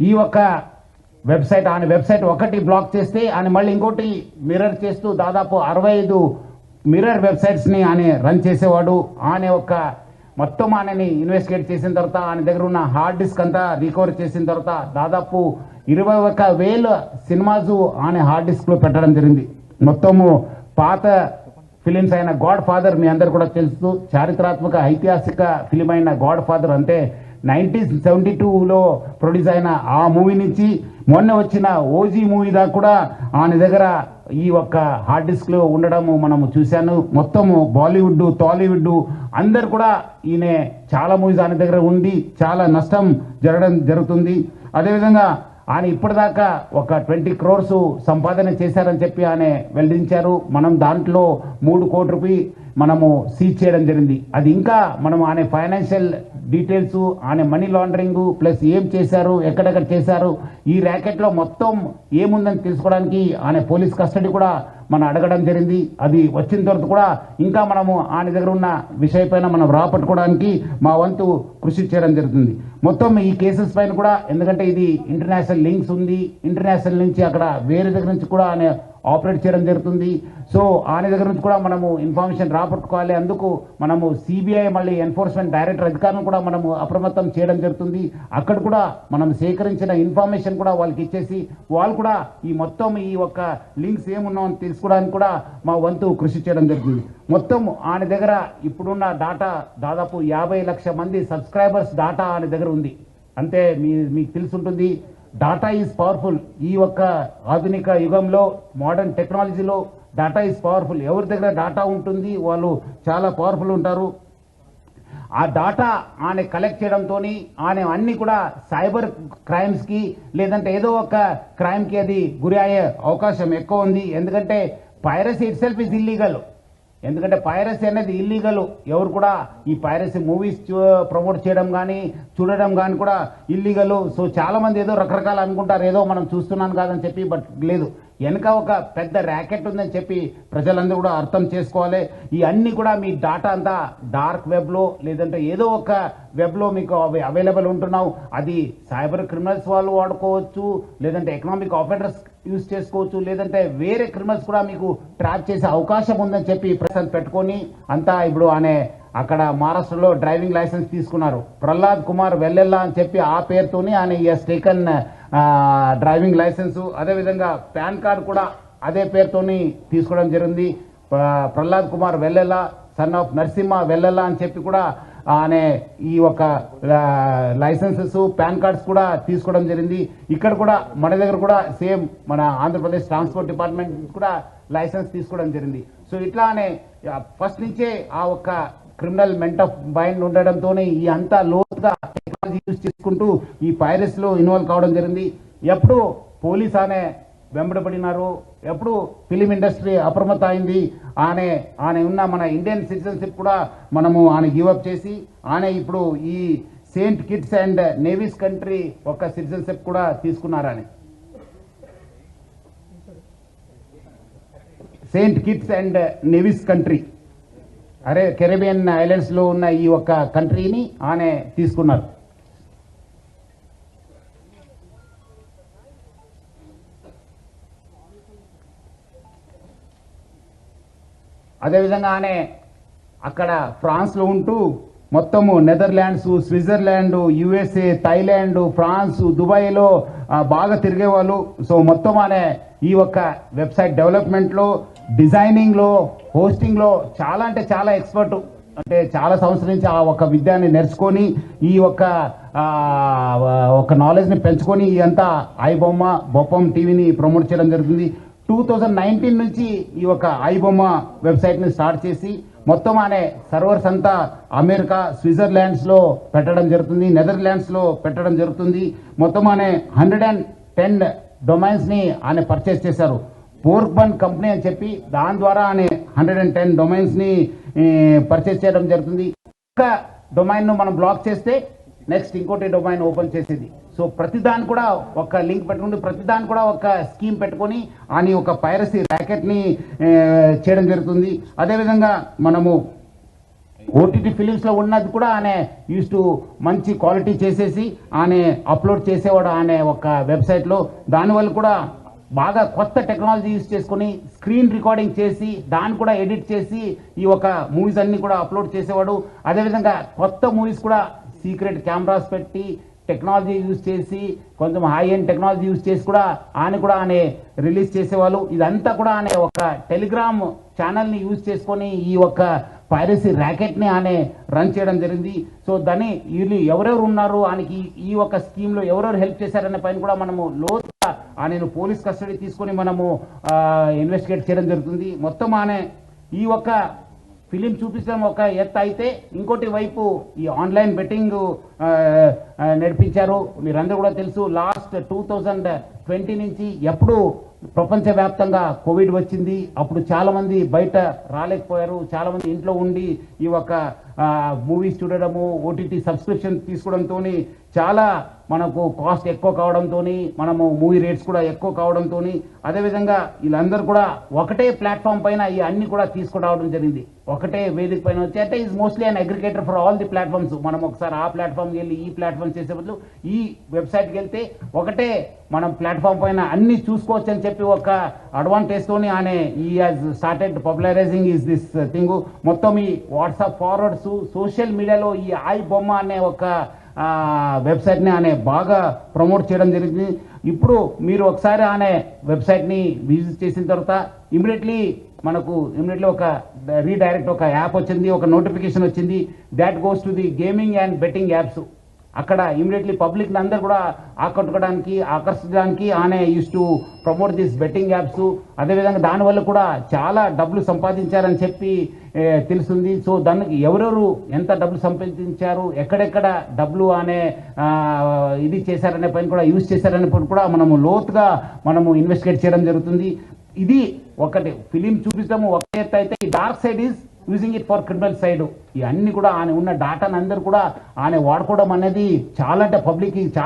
ఈ ఒక్క వెబ్సైట్ ఆయన వెబ్సైట్ ఒకటి బ్లాక్ చేస్తే ఆయన మళ్ళీ ఇంకోటి మిర్రర్ చేస్తూ దాదాపు 65 మిర్రర్ వెబ్సైట్స్ని ఆయన రన్ చేసేవాడు. ఆయన ఒక మొత్తం ఆయనని ఇన్వెస్టిగేట్ చేసిన తర్వాత ఆయన దగ్గర ఉన్న హార్డ్ డిస్క్ అంతా రికవర్ చేసిన తర్వాత దాదాపు 21,000 సినిమాస్ ఆయన హార్డ్ డిస్క్లో పెట్టడం జరిగింది. మొత్తము పాత ఫిలిమ్స్ అయిన గాడ్ ఫాదర్ మీ అందరు కూడా తెలుసు, చారిత్రాత్మక ఐతిహాసిక ఫిలిం అయిన గాడ్ ఫాదర్ అంటే 1972లో ప్రొడ్యూస్ అయిన ఆ మూవీ నుంచి మొన్న వచ్చిన ఓజీ మూవీ దాకా కూడా ఆయన దగ్గర ఈ ఒక్క హార్డ్ డిస్క్లో ఉండడము మనము చూశాను. మొత్తము బాలీవుడ్ టాలీవుడ్ అందరు కూడా ఈయన చాలా మూవీస్ ఆయన దగ్గర ఉండి చాలా నష్టం జరుగుతుంది. అదేవిధంగా ఆయన ఇప్పటిదాకా ఒక 20 crores సంపాదన చేశారని చెప్పి ఆయన వెల్లడించారు. మనం దాంట్లో 3 కోట్ల రూపాయలు మనము సీజ్ చేయడం జరిగింది. అది ఇంకా మనం ఆయన ఫైనాన్షియల్ డీటెయిల్స్ ఆయన మనీ లాండరింగ్ ప్లస్ ఏం చేశారు ఎక్కడెక్కడ చేశారు ఈ ర్యాకెట్లో మొత్తం ఏముందని తెలుసుకోవడానికి ఆయన పోలీస్ కస్టడీ కూడా మనం అడగడం జరిగింది. అది వచ్చిన తర్వాత కూడా ఇంకా మనము ఆయన దగ్గర ఉన్న విషయపైన మనం రాపట్టుకోవడానికి మా వంతు కృషి చేయడం జరుగుతుంది. మొత్తం ఈ కేసెస్ పైన కూడా ఎందుకంటే ఇది ఇంటర్నేషనల్ లింక్స్ ఉంది, ఇంటర్నేషనల్ నుంచి అక్కడ వేరే దగ్గర నుంచి కూడా ఆయన ఆపరేట్ చేయడం జరుగుతుంది. సో ఆయన దగ్గర నుంచి కూడా మనము ఇన్ఫర్మేషన్ రాపట్టుకోవాలి. అందుకు మనము సిబిఐ మళ్ళీ ఎన్ఫోర్స్మెంట్ డైరెక్టర్ అధికారులను కూడా మనము అప్రమత్తం చేయడం జరుగుతుంది. అక్కడ కూడా మనం సేకరించిన ఇన్ఫర్మేషన్ కూడా వాళ్ళకి ఇచ్చేసి వాళ్ళు కూడా ఈ మొత్తం ఈ ఒక్క లింక్స్ ఏమున్నామని తెలుసుకోవడానికి కూడా మా వంతు కృషి చేయడం జరుగుతుంది. మొత్తం ఆయన దగ్గర ఇప్పుడున్న డాటా దాదాపు 50 లక్షల మంది సబ్స్క్రైబర్స్ డాటా ఆయన దగ్గర ఉంది. అంటే మీకు తెలుసుంటుంది డాటా ఈజ్ పవర్ఫుల్. ఈ ఒక్క ఆధునిక యుగంలో మోడర్న్ టెక్నాలజీలో డాటా ఈజ్ పవర్ఫుల్. ఎవరి దగ్గర డాటా ఉంటుంది వాళ్ళు చాలా పవర్ఫుల్ ఉంటారు. ఆ డాటా ఆయన కలెక్ట్ చేయడంతో ఆయన అన్ని కూడా సైబర్ క్రైమ్స్కి లేదంటే ఏదో ఒక క్రైమ్కి అది గురి అయ్యే అవకాశం ఎక్కువ ఉంది. ఎందుకంటే piracy it self is illegal. ఎందుకంటే పైరసీ అనేది ఇల్లీగల్. ఎవరు కూడా ఈ పైరసీ మూవీస్ ప్రమోట్ చేయడం కానీ చూడడం కానీ కూడా ఇల్లీగల్. సో చాలా మంది ఏదో రకరకాలు అనుకుంటారు ఏదో మనం చూస్తున్నాను కాదని చెప్పి, బట్ లేదు, వెనక ఒక పెద్ద ర్యాకెట్ ఉందని చెప్పి ప్రజలందరూ కూడా అర్థం చేసుకోవాలి. ఈ అన్ని కూడా మీ డాటా అంతా డార్క్ వెబ్లో లేదంటే ఏదో ఒక వెబ్లో మీకు అవైలబుల్ ఉంటున్నావు. అది సైబర్ క్రిమినల్స్ వాళ్ళు వాడుకోవచ్చు, లేదంటే ఎకనామిక్ ఆఫెండర్స్ యూజ్ చేసుకోవచ్చు, లేదంటే వేరే క్రిమినల్స్ కూడా మీకు ట్రాప్ చేసే అవకాశం ఉందని చెప్పి ప్రశ్న పెట్టుకొని అంతా ఇప్పుడు అనే అక్కడ మహారాష్ట్రలో డ్రైవింగ్ లైసెన్స్ తీసుకున్నారు. ప్రహ్లాద్ కుమార్ వెల్లెల్లా అని చెప్పి ఆ పేరుతోని ఆయన ఎస్ టేకన్ డ్రైవింగ్ లైసెన్స్. అదేవిధంగా పాన్ కార్డు కూడా అదే పేరుతోని తీసుకోవడం జరిగింది. ప్రహ్లాద్ కుమార్ వెల్లెల్లా సన్ ఆఫ్ నరసింహ వెల్లెల్లా అని చెప్పి కూడా అనే ఈ ఒక లైసెన్సెస్ పాన్ కార్డ్స్ కూడా తీసుకోవడం జరిగింది. ఇక్కడ కూడా మన దగ్గర కూడా సేమ్ మన ఆంధ్రప్రదేశ్ ట్రాన్స్పోర్ట్ డిపార్ట్మెంట్ కూడా లైసెన్స్ తీసుకోవడం జరిగింది. సో ఇట్లానే ఫస్ట్ నుంచే ఆ ఒక్క క్రిమినల్ మెంట్ ఆఫ్ మైండ్ ఉండడంతో ఈ అంతా లోతుగా టెక్నాలజీ యూజ్ చేసుకుంటూ ఈ పైరసీలో ఇన్వాల్వ్ కావడం జరిగింది. ఎప్పుడు పోలీస్ అనే వెంబడబడినారు, ఎప్పుడు ఫిలిం ఇండస్ట్రీ అప్రమత్త అయింది. ఆయన ఉన్న మన ఇండియన్ సిటిజన్షిప్ కూడా మనము ఆయన గివప్ చేసి ఆయన ఇప్పుడు ఈ Saint Kitts and navies country ఒక సిటిజన్షిప్ కూడా తీసుకున్నారని. Saint Kitts and navies country Caribbean islands లో ఉన్న ఈ ఒక్క కంట్రీని ఆయన తీసుకున్నారు. అదేవిధంగా ఆయన అక్కడ ఫ్రాన్స్లో ఉంటూ మొత్తము Netherlands, Switzerland, USA, Thailand, France, దుబాయ్లో బాగా తిరిగేవాళ్ళు. సో మొత్తం అనే ఈ ఒక్క వెబ్సైట్ డెవలప్మెంట్లో, డిజైనింగ్లో, హోస్టింగ్లో చాలా అంటే చాలా ఎక్స్పర్ట్. అంటే చాలా సంవత్సరం నుంచి ఆ ఒక విద్యాన్ని నేర్చుకొని ఈ ఒక నాలెడ్జ్ని పెంచుకొని ఇదంతా ఐబొమ్మ బొప్పం టీవీని ప్రమోట్ చేయడం జరుగుతుంది. 2019 నుంచి ఈ ఒక ఐబొమ్మ వెబ్సైట్ని స్టార్ట్ చేసి మొత్తం అనే సర్వర్స్ అంతా అమెరికా, స్విట్జర్లాండ్స్లో పెట్టడం జరుగుతుంది, నెదర్లాండ్స్లో పెట్టడం జరుగుతుంది. మొత్తం అనే 110 డొమైన్స్ని ఆయన పర్చేస్ చేశారు. పోర్క్బన్ కంపెనీ అని చెప్పి దాని ద్వారా ఆయన 110 డొమైన్స్ని పర్చేస్ చేయడం జరుగుతుంది. ఒక డొమైన్ను మనం బ్లాక్ చేస్తే నెక్స్ట్ ఇంకోటి డొమైన్ ఓపెన్ చేసేది. సో ప్రతిదాన్ని కూడా ఒక లింక్ పెట్టుకుని ప్రతిదాన్ని కూడా ఒక స్కీమ్ పెట్టుకొని అని ఒక పైరసీ ర్యాకెట్ని చేయడం జరుగుతుంది. అదేవిధంగా మనము ఓటీటీ ఫిలిమ్స్లో ఉన్నది కూడా ఆయన యూస్ టు మంచి క్వాలిటీ చేసేసి ఆయన అప్లోడ్ చేసేవాడు ఆయన ఒక వెబ్సైట్లో. దానివల్ల కూడా బాగా కొత్త టెక్నాలజీ యూస్ చేసుకొని స్క్రీన్ రికార్డింగ్ చేసి దాన్ని కూడా ఎడిట్ చేసి ఈ ఒక మూవీస్ అన్ని కూడా అప్లోడ్ చేసేవాడు. అదేవిధంగా కొత్త మూవీస్ కూడా సీక్రెట్ కెమెరాస్ పెట్టి టెక్నాలజీ యూజ్ చేసి కొంచెం హై ఎండ్ టెక్నాలజీ యూజ్ చేసి కూడా ఆయన రిలీజ్ చేసేవాళ్ళు. ఇదంతా కూడా ఆయన ఒక టెలిగ్రామ్ ఛానల్ని యూజ్ చేసుకొని ఈ ఒక పైరసీ ర్యాకెట్ని ఆయన రన్ చేయడం జరిగింది. సో దాన్ని వీళ్ళు ఎవరెవరు ఉన్నారు ఆయనకి ఈ ఒక స్కీమ్లో ఎవరెవరు హెల్ప్ చేశారనే పైన కూడా మనము లోతుగా ఆయనను పోలీస్ కస్టడీ తీసుకొని మనము ఇన్వెస్టిగేట్ చేయడం జరుగుతుంది. మొత్తం ఆయన ఈ ఒక ఫిలిం చూపించడం ఒక ఎత్తు అయితే ఇంకోటి వైపు ఈ ఆన్లైన్ బెట్టింగ్ నడిపించారు. మీరందరూ కూడా తెలుసు, లాస్ట్ 2020 నుంచి ఎప్పుడు ప్రపంచవ్యాప్తంగా కోవిడ్ వచ్చింది. అప్పుడు చాలామంది బయట రాలేకపోయారు, చాలామంది ఇంట్లో ఉండి ఈ ఒక మూవీస్ చూడడము, ఓటీటీ సబ్స్క్రిప్షన్ తీసుకోవడంతో చాలా మనకు కాస్ట్ ఎక్కువ కావడంతో మనము మూవీ రేట్స్ కూడా ఎక్కువ కావడంతో అదేవిధంగా వీళ్ళందరూ కూడా ఒకటే ప్లాట్ఫామ్ పైన ఈ అన్ని కూడా తీసుకురావడం జరిగింది. ఒకటే వేదిక పైన వచ్చి అంటే is mostly an aggregator for all the platforms. మనం ఒకసారి ఆ ప్లాట్ఫామ్కి వెళ్ళి ఈ ప్లాట్ఫామ్ చేసే బదులు ఈ వెబ్సైట్కి వెళ్తే ఒకటే మనం ప్లాట్ఫామ్ పైన అన్ని చూసుకోవచ్చు అని చెప్పి ఒక అడ్వాంటేజ్తోని ఆయన ఈ has started popularising is this thing. మొత్తం ఈ వాట్సాప్ ఫార్వర్డ్స్, సోషల్ మీడియాలో ఈ ఐ బొమ్మ అనే ఒక వెబ్సైట్ని ఆయన బాగా ప్రమోట్ చేయడం జరిగింది. ఇప్పుడు మీరు ఒకసారి ఆయన వెబ్సైట్ని విజిట్ చేసిన తర్వాత ఇమీడియట్లీ ఒక రీడైరెక్ట్ ఒక యాప్ వచ్చింది, ఒక నోటిఫికేషన్ వచ్చింది. That goes to the gaming and betting apps. అక్కడ ఇమీడియట్లీ పబ్లిక్ని అందరు కూడా ఆకర్షించడానికి ఆయన use to promote this betting apps. అదేవిధంగా దానివల్ల కూడా చాలా డబ్బులు సంపాదించారని చెప్పి తెలుస్తుంది. సో దానికి ఎవరెవరు ఎంత డబ్బులు సంపాదించారు, ఎక్కడెక్కడ డబ్బులు అనే ఇది చేశారనే పని కూడా యూజ్ చేశారనే పని కూడా మనము లోతుగా ఇన్వెస్టిగేట్ చేయడం జరుగుతుంది. ఇది ఒకటి ఫిలిం చూపించడం ఒక ఎత్తు అయితే, ఈ dark side is using it for criminal side. ఇవన్నీ కూడా ఆయన ఉన్న డాటాను అందరూ కూడా ఆయన వాడుకోవడం అనేది చాలా అంటే పబ్లిక్